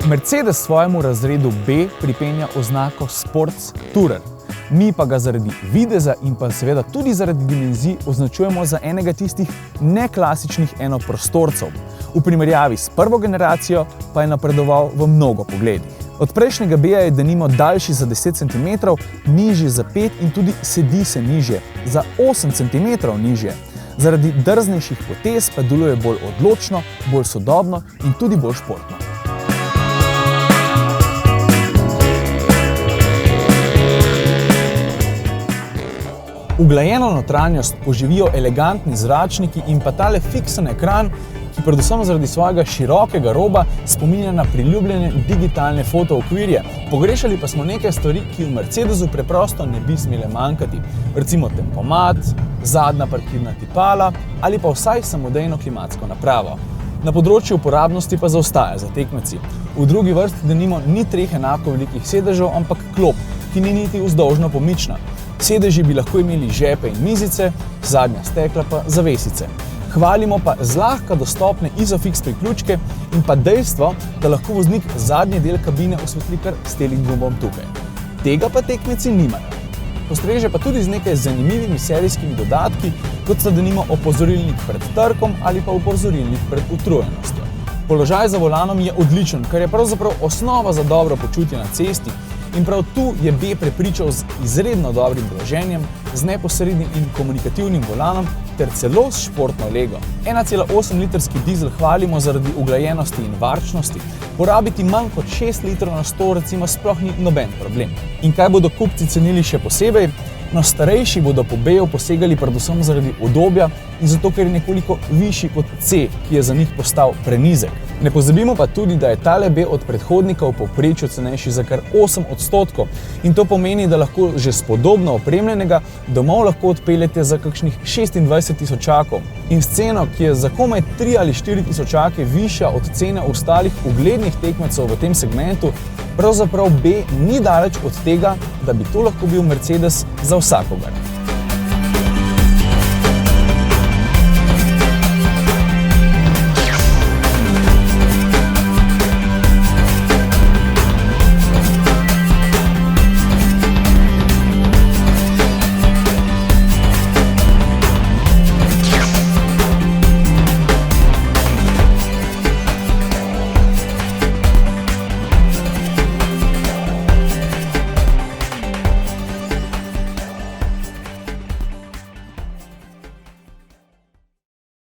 Mercedes svojemu razredu B pripenja oznako Sports Tourer. Mi pa ga zaradi videza in pa seveda tudi zaradi dimenzij označujemo za enega tistih neklasičnih enoprostorcev. V primerjavi s prvo generacijo pa je napredoval v mnogo pogledih. Od prejšnjega B-ja je denimo daljši za 10 cm, nižji za 5 in tudi sedi se nižje, za 8 cm nižje. Zaradi drznejših potez pa deluje bolj odločno, bolj sodobno in tudi bolj športno. Uglajeno notranjost poživijo elegantni zračniki in pa tale fiksen ekran, ki predvsem zaradi svojega širokega roba spominja na priljubljene digitalne fotookvirje. Pogrešali pa smo nekaj stvari, ki v Mercedesu preprosto ne bi smele manjkati. Recimo tempomat, zadnja parkirna tipala ali pa vsaj samodejno klimatsko napravo. Na področju uporabnosti pa zaostaja za tekmeci. V drugi vrsti denimo ni 3 enako velikih sedežev, ampak klop, ki ni niti vzdolžno pomična. Sedeži bi lahko imeli žepe in mizice, zadnja stekla pa zavesice. Hvalimo pa zlahka dostopne Isofix priključke in pa dejstvo, da lahko voznik zadnji del kabine osvetli kar s steering gumbom tukaj. Tega pa tekmeci nimajo. Postreže pa tudi z nekaj zanimivimi serijskimi dodatki, kot sta denimo opozorilnik pred trkom ali pa opozorilnik pred utrujenostjo. Položaj za volanom je odličen, kar je pravzaprav osnova za dobro počutje na cesti. In prav tu je B prepričal z izredno dobrim blaženjem, z neposrednim in komunikativnim volanom ter celo s športno lego. 1,8 litrski dizel hvalimo zaradi uglajenosti in varčnosti, porabiti manj kot 6 litrov na 100 recimo sploh ni noben problem. In kaj bodo kupci cenili še posebej? No, starejši bodo po B-ju posegali predvsem zaradi udobja in zato, ker je nekoliko višji kot C, ki je za njih postal prenizek. Ne pozabimo pa tudi, da je tale B od predhodnika v povprečju cenejši za kar 8% in to pomeni, da lahko že s podobno opremljenega domov lahko odpeljete za kakšnih 26 tisočakov. In s ceno, ki je za komaj 3 ali 4 tisočake višja od cene ostalih uglednih tekmecev v tem segmentu, pravzaprav B ni daleč od tega, da bi to lahko bil Mercedes za vsakogar.